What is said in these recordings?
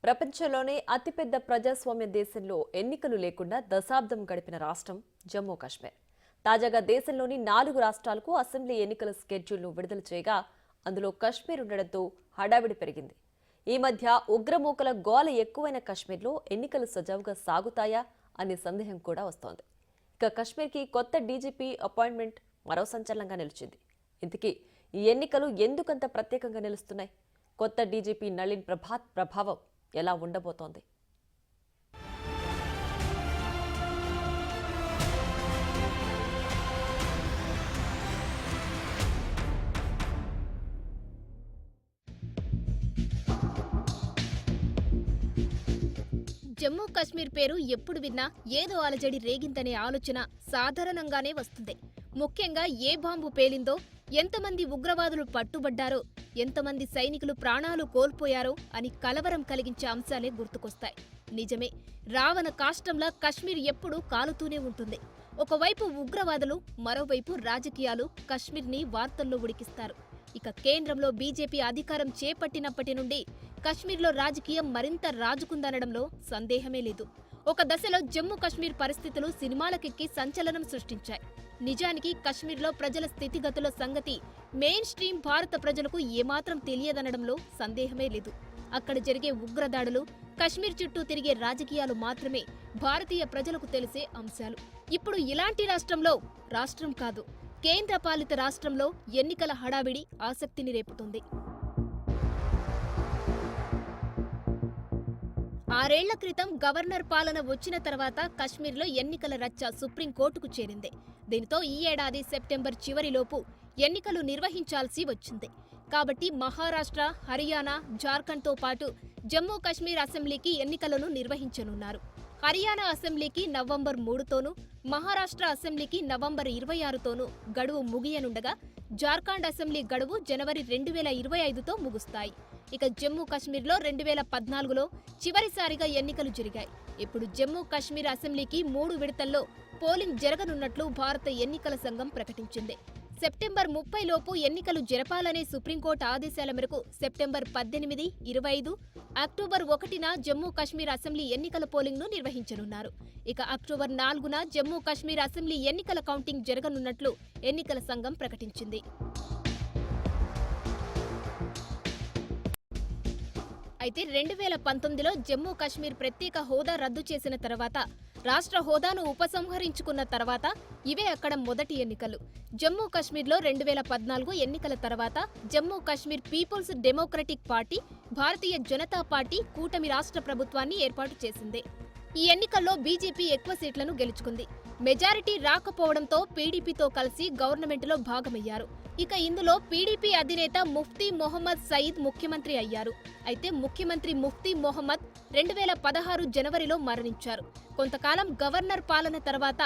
ప్రపంచంలోనే అతిపెద్ద ప్రజాస్వామ్య దేశంలో ఎన్నికలు లేకుండా దశాబ్దం గడిపిన రాష్ట్రం జమ్మూ కాశ్మీర్. తాజాగా దేశంలోని 4 రాష్ట్రాలకు అసెంబ్లీ ఎన్నికల స్కెడ్యూల్ను విడుదల చేయగా అందులో కశ్మీర్ ఉండడంతో హడావిడి పెరిగింది. ఈ మధ్య ఉగ్రమూకల గోల ఎక్కువైన కశ్మీర్లో ఎన్నికలు సజావుగా సాగుతాయా అనే సందేహం కూడా వస్తోంది. ఇక కశ్మీర్కి కొత్త డీజీపీ అపాయింట్మెంట్ మరో సంచలనంగా నిలిచింది. ఇంతకీ ఈ ఎన్నికలు ఎందుకంత ప్రత్యేకంగా నిలుస్తున్నాయి? కొత్త డీజీపీ నళిన్ ప్రభాత్ ప్రభావం ఎలా ఉండబోతోంది? జమ్మూ కశ్మీర్ పేరు ఎప్పుడు విన్నా ఏదో అలజడి రేగిందనే ఆలోచన సాధారణంగానే వస్తుంది. ముఖ్యంగా ఏ బాంబు పేలిందో, ఎంతమంది ఉగ్రవాదులు పట్టుబడ్డారో, ఎంతమంది సైనికులు ప్రాణాలు కోల్పోయారో అని కలవరం కలిగించే అంశాలే గుర్తుకొస్తాయి. నిజమే, రావణ కాష్టంలా కశ్మీర్ ఎప్పుడూ కాలుతూనే ఉంటుంది. ఒకవైపు ఉగ్రవాదులు, మరోవైపు రాజకీయాలు కశ్మీర్ని వార్తల్లో ఉడికిస్తారు. ఇక కేంద్రంలో బీజేపీ అధికారం చేపట్టినప్పటి నుండి కశ్మీర్లో రాజకీయం మరింత రాజుకుందనడంలో సందేహమే లేదు. ఒక దశలో జమ్మూ కశ్మీర్ పరిస్థితులు సినిమాలకెక్కి సంచలనం సృష్టించాయి. నిజానికి కశ్మీర్లో ప్రజల స్థితిగతుల సంగతి మెయిన్ స్ట్రీమ్ భారత ప్రజలకు ఏమాత్రం తెలియదనడంలో సందేహమే లేదు. అక్కడ జరిగే ఉగ్రదాడులు, కశ్మీర్ చుట్టూ తిరిగే రాజకీయాలు మాత్రమే భారతీయ ప్రజలకు తెలిసే అంశాలు. ఇప్పుడు ఇలాంటి రాష్ట్రం కాదు, కేంద్రపాలిత రాష్ట్రంలో ఎన్నికల హడావిడి ఆసక్తిని రేపుతుంది. 6 ఏళ్ల క్రితం గవర్నర్ పాలన వచ్చిన తర్వాత కశ్మీర్లో ఎన్నికల రచ్చ సుప్రీంకోర్టుకు చేరింది. దీంతో ఈ ఏడాది సెప్టెంబర్ చివరిలోపు ఎన్నికలు నిర్వహించాల్సి వచ్చింది. కాబట్టి మహారాష్ట్ర, హర్యానా, జార్ఖండ్తో పాటు జమ్మూ కశ్మీర్ అసెంబ్లీకి ఎన్నికలను నిర్వహించనున్నారు. హర్యానా అసెంబ్లీకి నవంబర్ 3తోనూ, మహారాష్ట్ర అసెంబ్లీకి నవంబర్ 26తోనూ గడువు ముగియనుండగా జార్ఖండ్ అసెంబ్లీ గడువు జనవరి 2025తో ముగుస్తాయి. ఇక జమ్మూ కశ్మీర్లో 2014లో చివరిసారిగా ఎన్నికలు జరిగాయి. ఇప్పుడు జమ్మూ కశ్మీర్ అసెంబ్లీకి 3 విడతల్లో పోలింగ్ జరగనున్నట్లు భారత ఎన్నికల సంఘం ప్రకటించింది. సెప్టెంబర్ 30 లోపు ఎన్నికలు జరపాలనే సుప్రీంకోర్టు ఆదేశాల మేరకు సెప్టెంబర్ 18, 25, అక్టోబర్ 1న జమ్మూ కశ్మీర్ అసెంబ్లీ ఎన్నికల పోలింగ్ను నిర్వహించనున్నారు. ఇక అక్టోబర్ 4న జమ్మూ కశ్మీర్ అసెంబ్లీ ఎన్నికల కౌంటింగ్ జరగనున్నట్లు ఎన్నికల సంఘం ప్రకటించింది. అయితే 2019లో జమ్మూ కశ్మీర్ ప్రత్యేక హోదా రద్దు చేసిన తర్వాత, రాష్ట్ర హోదాను ఉపసంహరించుకున్న తర్వాత ఇవే అక్కడ మొదటి ఎన్నికలు. జమ్మూ కశ్మీర్లో 2014 ఎన్నికల తర్వాత Jammu Kashmir people's democratic party, Bharatiya Janata party కూటమి రాష్ట్ర ప్రభుత్వాన్ని ఏర్పాటు చేసింది. ఈ ఎన్నికల్లో బీజేపీ ఎక్కువ సీట్లను గెలుచుకుంది. మెజారిటీ రాకపోవడంతో పీడీపీతో కలిసి గవర్నమెంట్లో భాగమయ్యారు. ఇక ఇందులో పీడీపీ అధినేత ముఫ్తీ మొహమ్మద్ సయీద్ ముఖ్యమంత్రి అయ్యారు. అయితే ముఖ్యమంత్రి ముఫ్తీ మొహమ్మద్ 2016 జనవరిలో మరణించారు. కొంతకాలం గవర్నర్ పాలన తర్వాత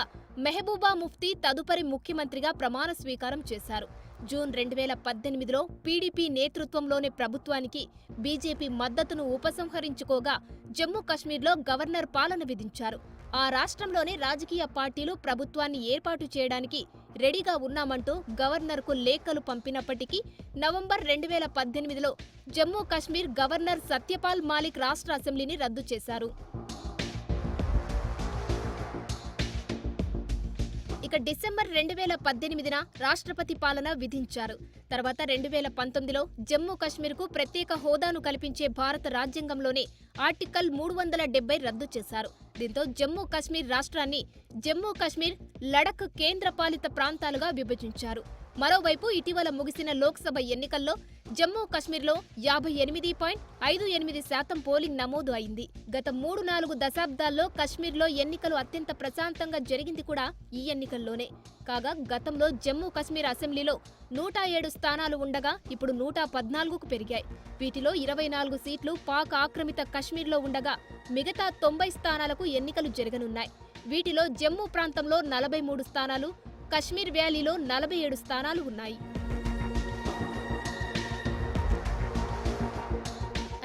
మెహబూబా ముఫ్తీ తదుపరి ముఖ్యమంత్రిగా ప్రమాణ స్వీకారం చేశారు. జూన్ 2018లో పీడీపీ నేతృత్వంలోని ప్రభుత్వానికి బీజేపీ మద్దతును ఉపసంహరించుకోగా జమ్మూ కశ్మీర్లో గవర్నర్ పాలన విధించారు. ఆ రాష్ట్రంలోని రాజకీయ పార్టీలు ప్రభుత్వాన్ని ఏర్పాటు చేయడానికి రెడీగా ఉన్నామంటూ గవర్నర్కు లేఖలు పంపినప్పటికీ నవంబర్ 2018లో జమ్మూ కశ్మీర్ గవర్నర్ సత్యపాల్ మాలిక్ రాష్ట్ర అసెంబ్లీని రద్దు చేశారు. ఇక డిసెంబర్ 2018న రాష్ట్రపతి పాలన విధించారు. తర్వాత 2019లో జమ్మూ కశ్మీర్కు ప్రత్యేక హోదాను కల్పించే భారత రాజ్యాంగంలోని ఆర్టికల్ 370 రద్దు చేశారు. దీంతో జమ్మూ కశ్మీర్ రాష్ట్రాన్ని జమ్మూ కశ్మీర్, లడఖ్ కేంద్రపాలిత ప్రాంతాలుగా విభజించారు. మరోవైపు ఇటీవల ముగిసిన లోక్సభ ఎన్నికల్లో జమ్మూ కశ్మీర్లో 58.58% పోలింగ్ నమోదు అయింది. గత 3-4 దశాబ్దాల్లో కశ్మీర్లో ఎన్నికలు అత్యంత ప్రశాంతంగా జరిగింది కూడా ఈ ఎన్నికల్లోనే. కాగా గతంలో జమ్మూ కశ్మీర్ అసెంబ్లీలో 107 స్థానాలు ఉండగా ఇప్పుడు 114కు పెరిగాయి. వీటిలో 24 సీట్లు పాక్ ఆక్రమిత కశ్మీర్లో ఉండగా మిగతా 90 స్థానాలకు ఎన్నికలు జరగనున్నాయి. వీటిలో జమ్మూ ప్రాంతంలో 43 స్థానాలు, కశ్మీర్ వ్యాలీలో 47 స్థానాలు ఉన్నాయి.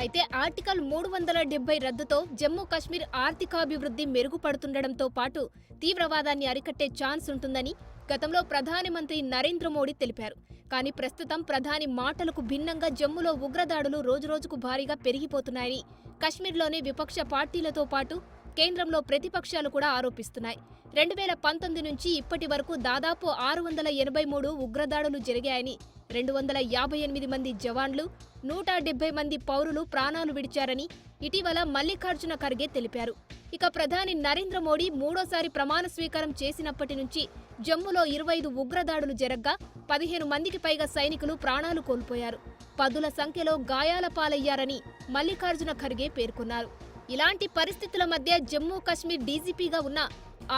అయితే ఆర్టికల్ 370 రద్దుతో జమ్మూ కశ్మీర్ ఆర్థికాభివృద్ధి మెరుగుపడుతుండటంతో పాటు తీవ్రవాదాన్ని అరికట్టే ఛాన్స్ ఉంటుందని గతంలో ప్రధానమంత్రి నరేంద్ర మోడీ తెలిపారు. కానీ ప్రస్తుతం ప్రధాని మాటలకు భిన్నంగా జమ్మూలో ఉగ్రదాడులు రోజురోజుకు భారీగా పెరిగిపోతున్నాయని కశ్మీర్లోని విపక్ష పార్టీలతో పాటు కేంద్రంలో ప్రతిపక్షాలు కూడా ఆరోపిస్తున్నాయి. 2019 నుంచి ఇప్పటి వరకు దాదాపు 683 ఉగ్రదాడులు జరిగాయని, 258 మంది జవాన్లు, 170 మంది పౌరులు ప్రాణాలు విడిచారని ఇటీవల మల్లికార్జున ఖర్గే తెలిపారు. ఇక ప్రధాని నరేంద్ర మోడీ మూడోసారి ప్రమాణ స్వీకారం చేసినప్పటి నుంచి జమ్మూలో 25 ఉగ్రదాడులు జరగ్గా 15 మందికి పైగా సైనికులు ప్రాణాలు కోల్పోయారు. పదుల సంఖ్యలో గాయాల పాలయ్యారని మల్లికార్జున ఖర్గే పేర్కొన్నారు. ఇలాంటి పరిస్థితుల మధ్య జమ్మూ కశ్మీర్ డీజీపీగా ఉన్న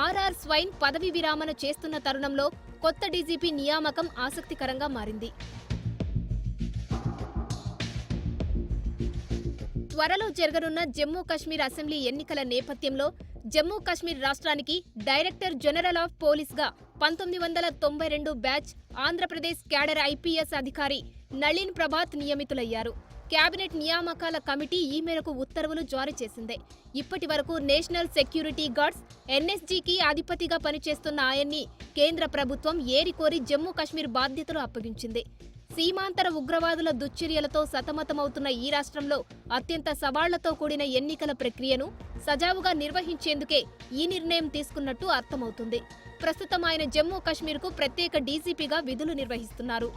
ఆర్ఆర్ స్వైన్ పదవి విరామణ చేస్తున్న తరుణంలో కొత్త డీజీపీ నియామకం ఆసక్తికరంగా మారింది. త్వరలో జరగనున్న జమ్మూ కశ్మీర్ అసెంబ్లీ ఎన్నికల నేపథ్యంలో జమ్మూ కశ్మీర్ రాష్ట్రానికి డైరెక్టర్ జనరల్ ఆఫ్ పోలీస్గా 1992 బ్యాచ్ ఆంధ్రప్రదేశ్ క్యాడర్ ఐపీఎస్ అధికారి నళిన్ ప్రభాత్ నియమితులయ్యారు. కేబినెట్ నియామకాల కమిటీ ఈ మేరకు ఉత్తర్వులు జారీ చేసింది. ఇప్పటి వరకు నేషనల్ సెక్యూరిటీ గార్డ్స్ ఎన్ఎస్జీకి అధిపతిగా పనిచేస్తున్న ఆయన్ని కేంద్ర ప్రభుత్వం ఏరికోరి జమ్మూ కశ్మీర్ బాధ్యతలు అప్పగించింది. సీమాంతర ఉగ్రవాదుల దుశ్చర్యలతో సతమతమవుతున్న ఈ రాష్ట్రంలో అత్యంత సవాళ్లతో కూడిన ఎన్నికల ప్రక్రియను సజావుగా నిర్వహించేందుకే ఈ నిర్ణయం తీసుకున్నట్టు అర్థమవుతుంది. ప్రస్తుతం ఆయన జమ్మూ కశ్మీర్కు ప్రత్యేక డీజీపీగా విధులు నిర్వహిస్తున్నారు.